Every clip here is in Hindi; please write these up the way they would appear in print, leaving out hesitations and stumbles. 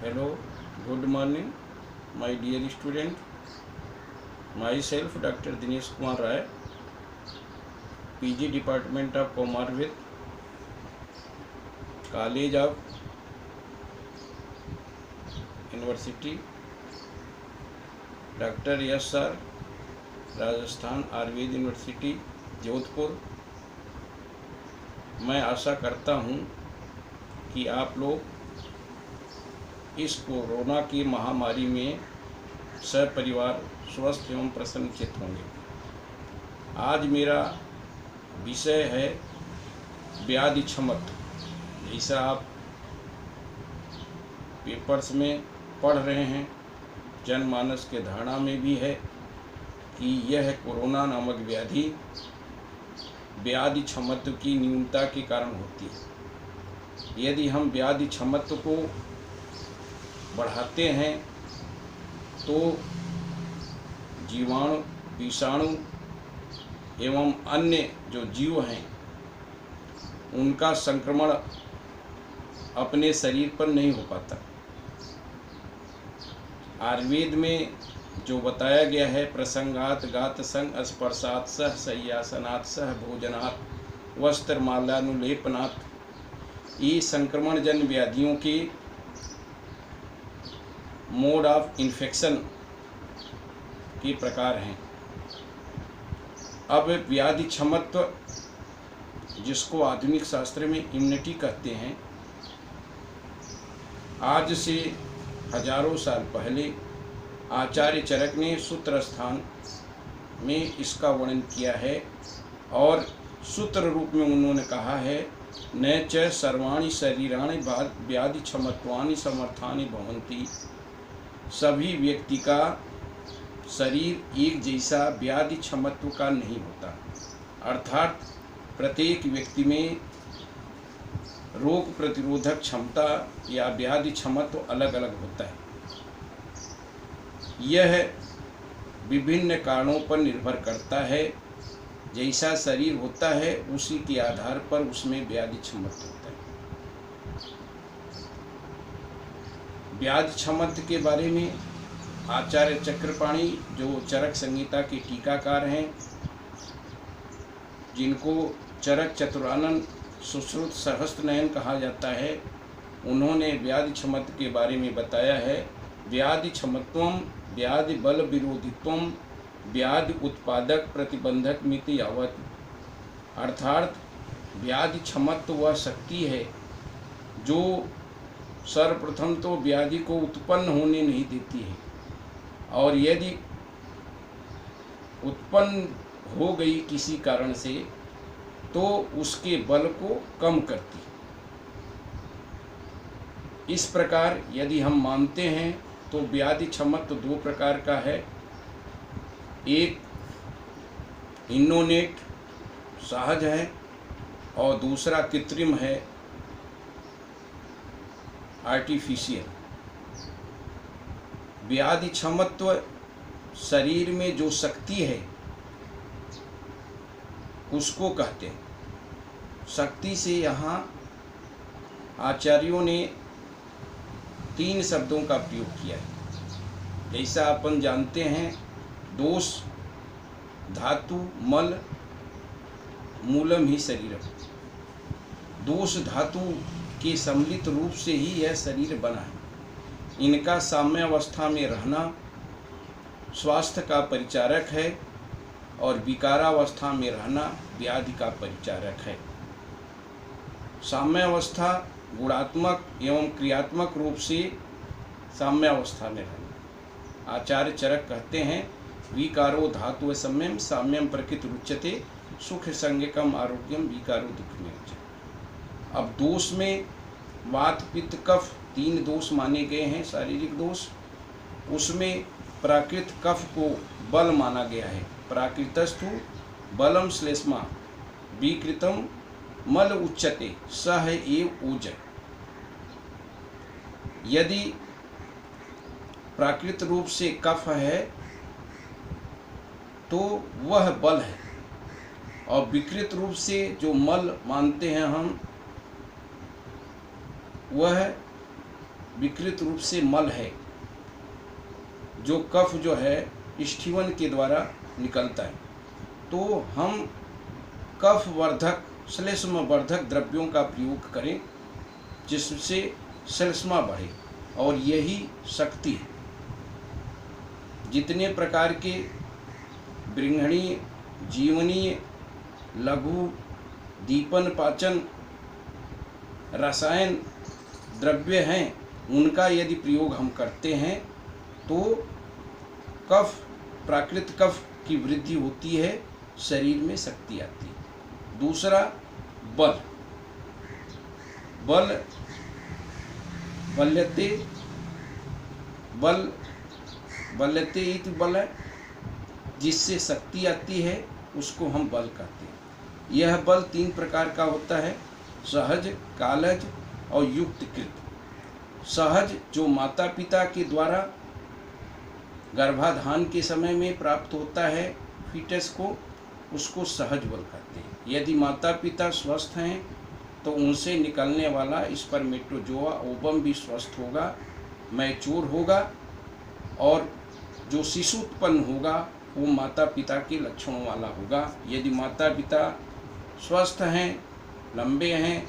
Hello, good morning, my dear student. Myself, Dr. Dinesh Kumar Rai, PG Department of Commerce, College of University, Dr. S.R. Rajasthan Ayurveda university Jodhpur. मैं आशा करता हूँ कि आप लोग इस कोरोना की महामारी में सपरिवार स्वस्थ एवं प्रसन्नचित्त होंगे। आज मेरा विषय है व्याधि क्षमत्व। जैसा आप पेपर्स में पढ़ रहे हैं, जनमानस के धारणा में भी है कि यह कोरोना नामक व्याधि व्याधि क्षमत्व की न्यूनता के कारण होती है। यदि हम व्याधि क्षमत्व को बढ़ाते हैं तो जीवाणु, विषाणु एवं अन्य जो जीव हैं उनका संक्रमण अपने शरीर पर नहीं हो पाता। आयुर्वेद में जो बताया गया है, प्रसंगात गात संग स्पर्शात सह शय्यासनात् सह भोजनात् वस्त्रमालानुलेपनात्, ये संक्रमण जन व्याधियों के मोड ऑफ इन्फेक्शन के प्रकार हैं। अब व्याधि क्षमत्व, जिसको आधुनिक शास्त्र में इम्यूनिटी कहते हैं, आज से हजारों साल पहले आचार्य चरक ने सूत्र स्थान में इसका वर्णन किया है और सूत्र रूप में उन्होंने कहा है, न च सर्वाणि शरीराणि व्याधि क्षमत्वानि समर्थानि भवन्ति। सभी व्यक्ति का शरीर एक जैसा व्याधि क्षमत्व का नहीं होता, अर्थात प्रत्येक व्यक्ति में रोग प्रतिरोधक क्षमता या व्याधि क्षमत्व अलग अलग होता है। यह विभिन्न कारणों पर निर्भर करता है। जैसा शरीर होता है उसी के आधार पर उसमें व्याधि क्षमत्व होता है। व्याधि क्षमत्व के बारे में आचार्य चक्रपाणी, जो चरक संहिता के टीकाकार हैं, जिनको चरक चतुरानन सुश्रुत सहस्त्रनयन कहा जाता है, उन्होंने व्याधि क्षमत्व के बारे में बताया है, व्याधि क्षमत्वम व्याधि बल विरोधित्वम व्याधि उत्पादक प्रतिबंधक मिति यावत। अर्थात व्याधि क्षमत्व वह शक्ति है जो सर्वप्रथम तो व्याधि को उत्पन्न होने नहीं देती है, और यदि उत्पन्न हो गई किसी कारण से तो उसके बल को कम करती है। इस प्रकार यदि हम मानते हैं तो व्याधि क्षमत्व दो प्रकार का है। एक इनोनेट सहज है और दूसरा कृत्रिम है, आर्टिफिशियल। व्याधि क्षमत्व शरीर में जो शक्ति है उसको कहते हैं। शक्ति से यहाँ आचार्यों ने 3 शब्दों का प्रयोग किया है। जैसा अपन जानते हैं, दोष धातु मल मूलम ही शरीरम। दोष धातु के सम्मिलित रूप से ही यह शरीर बना है। इनका साम्य अवस्था में रहना स्वास्थ्य का परिचारक है और विकारावस्था में रहना व्याधि का परिचारक है। साम्य अवस्था गुणात्मक एवं क्रियात्मक रूप से साम्य अवस्था में रहना। आचार्य चरक कहते हैं, विकारो धातु सम्यम साम्यम प्रकृति रुच्यते सुख संज्ञकम आरोग्यम विकारो दुख में। अब दोष में वात पित्त कफ 3 दोष माने गए हैं, शारीरिक दोष। उसमें प्राकृत कफ को बल माना गया है। प्राकृतस्थु बलम श्लेष्मा विकृतम मल उच्यते सह एव ऊज। यदि प्राकृत रूप से कफ है तो वह बल है, और विकृत रूप से जो मल मानते हैं हम, वह विकृत रूप से मल है, जो कफ जो है स्ठीवन के द्वारा निकलता है, तो हम कफ वर्धक श्लेष्म वर्धक द्रव्यों का प्रयोग करें जिससे श्लेष्मा बढ़े। और यही शक्ति है। जितने प्रकार के बृंहणीय, जीवनीय, लघु, दीपन, पाचन, रसायन द्रव्य हैं, उनका यदि प्रयोग हम करते हैं तो कफ, प्राकृत कफ की वृद्धि होती है, शरीर में शक्ति आती है। दूसरा बल, बल बल्यते, बल बल्यते इति बल है, जिससे शक्ति आती है उसको हम बल कहते हैं। यह बल 3 प्रकार का होता है, सहज, कालज और युक्तिकृत। सहज जो माता पिता के द्वारा गर्भाधान के समय में प्राप्त होता है फीटस को, उसको सहज बल कहते हैं। यदि माता पिता स्वस्थ हैं तो उनसे निकलने वाला स्पर्मेटोजोआ ओवम भी स्वस्थ होगा, मैच्योर होगा, और जो शिशु उत्पन्न होगा वो माता पिता के लक्षणों वाला होगा। यदि माता पिता स्वस्थ हैं, लंबे हैं,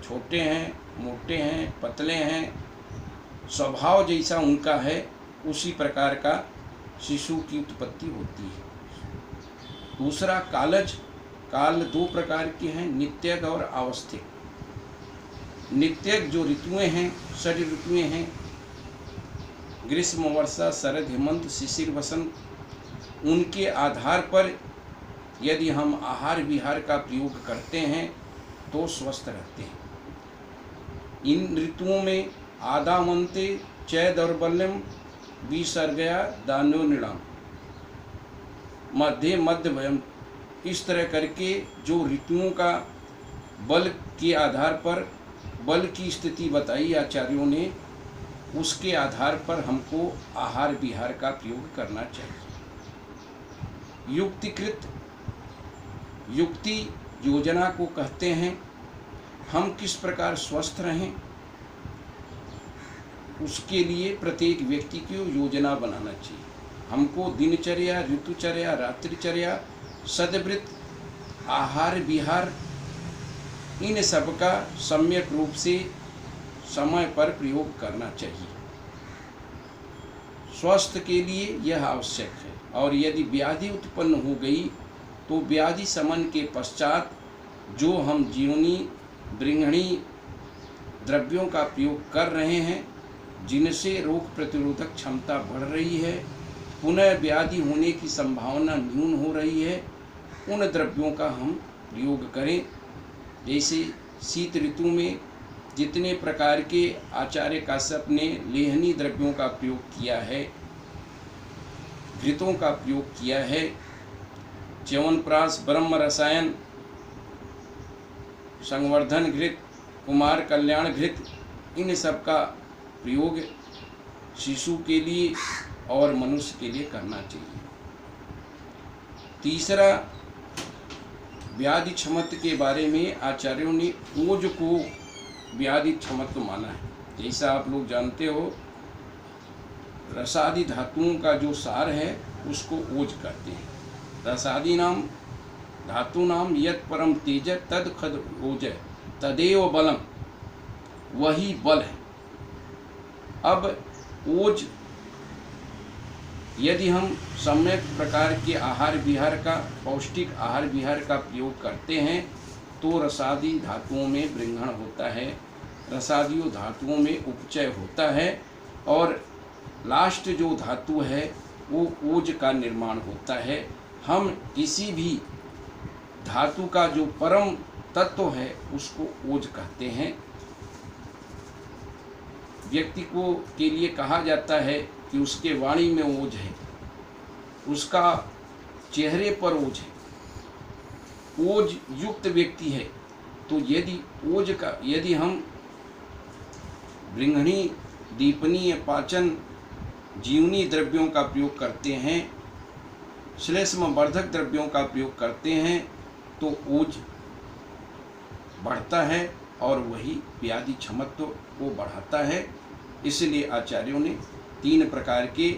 छोटे हैं, मोटे हैं, पतले हैं, स्वभाव जैसा उनका है, उसी प्रकार का शिशु की उत्पत्ति होती है। दूसरा कालज, काल 2 प्रकार के हैं, नित्यक और आवस्थिक। नित्यक जो ऋतुएं हैं, 6 ऋतुएं हैं, ग्रीष्म, वर्षा, शरद, हेमंत, शिशिर, वसंत, उनके आधार पर यदि हम आहार विहार का प्रयोग करते हैं तो स्वस्थ रहते हैं। इन ऋतुओं में आदामंते चय दौर्बल्यम विसर्गया दानो निड़ाम, मध्य मध्य भयम, इस तरह करके जो ऋतुओं का बल के आधार पर बल की स्थिति बताई आचार्यों ने, उसके आधार पर हमको आहार विहार का प्रयोग करना चाहिए। युक्तिकृत, युक्ति योजना को कहते हैं। हम किस प्रकार स्वस्थ रहें उसके लिए प्रत्येक व्यक्ति को योजना बनाना चाहिए। हमको दिनचर्या, ऋतुचर्या, रात्रिचर्या, सदवृत्त, आहार विहार, इन सब का सम्यक रूप से समय पर प्रयोग करना चाहिए। स्वास्थ्य के लिए यह आवश्यक है। और यदि व्याधि उत्पन्न हो गई तो व्याधि शमन के पश्चात जो हम जीवनी, बृंहणी द्रव्यों का प्रयोग कर रहे हैं, जिनसे रोग प्रतिरोधक क्षमता बढ़ रही है, पुनः व्याधि होने की संभावना न्यून हो रही है, उन द्रव्यों का हम प्रयोग करें। जैसे शीत ऋतु में जितने प्रकार के आचार्य काश्यप ने लेहनी द्रव्यों का प्रयोग किया है, घृतों का प्रयोग किया है, च्यवनप्राश, ब्रह्म रसायन, संवर्धन घृत, कुमार कल्याण घृत, इन सब का प्रयोग शिशु के लिए और मनुष्य के लिए करना चाहिए। तीसरा, व्याधि क्षमत्व के बारे में आचार्यों ने ओज को व्याधि क्षमत्व माना है। जैसा आप लोग जानते हो, रसादि धातुओं का जो सार है उसको ओज कहते हैं। रसादि नाम धातु नाम यत् परम तेज तद खद ओज तदेव बलम, वही बल है। अब ओज यदि हम सम्यक प्रकार के आहार विहार का, पौष्टिक आहार विहार का प्रयोग करते हैं तो रसादि धातुओं में बृंहण होता है, रसादियों धातुओं में उपचय होता है, और लास्ट जो धातु है वो ओज का निर्माण होता है। हम किसी भी धातु का जो परम तत्व है उसको ओज कहते हैं। व्यक्ति को के लिए कहा जाता है कि उसके वाणी में ओज है, उसका चेहरे पर ओज है, ओज युक्त व्यक्ति है। तो यदि हम बृंहणी, दीपनीय, पाचन, जीवनी द्रव्यों का प्रयोग करते हैं, श्लेष्म वर्धक द्रव्यों का प्रयोग करते हैं, तो ओज बढ़ता है और वही व्याधि क्षमत्व को बढ़ाता है। इसलिए आचार्यों ने 3 प्रकार के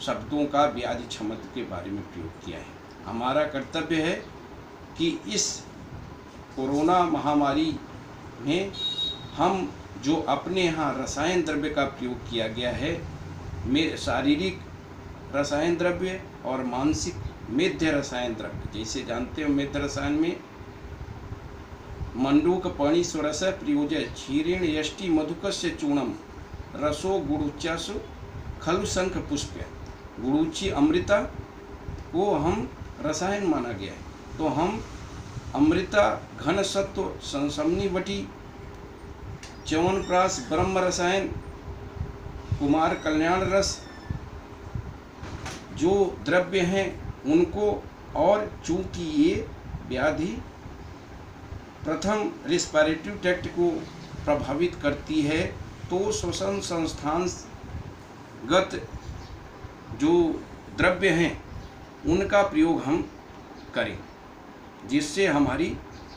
शब्दों का व्याधि क्षमता के बारे में प्रयोग किया है। हमारा कर्तव्य है कि इस कोरोना महामारी में हम जो अपने यहाँ रसायन द्रव्य का प्रयोग किया गया है, में शारीरिक रसायन द्रव्य और मानसिक मेध्य रसायन द्रव्य, जैसे जानते हो मेध्य रसायन में मंडूक पणीश्वरस प्रयोज क्षीरेण यष्टि मधुकस्य चूर्णम रसो गुड़ुचासु खलु शंख पुष्प। गुड़ुची अमृता को हम रसायन माना गया है, तो हम अमृता घन सत्व संसमनी वटी च्यवनप्राश ब्रह्म रसायन कुमार कल्याण रस जो द्रव्य हैं उनको, और चूंकि ये व्याधि प्रथम रेस्पिरेटरी ट्रैक्ट को प्रभावित करती है, तो श्वसन संस्थानगत जो द्रव्य हैं उनका प्रयोग हम करें, जिससे हमारी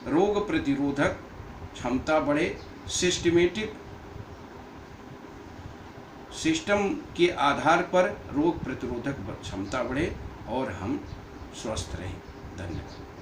रोग प्रतिरोधक क्षमता बढ़े, सिस्टम के आधार पर रोग प्रतिरोधक क्षमता बढ़े और हम स्वस्थ रहें। धन्यवाद।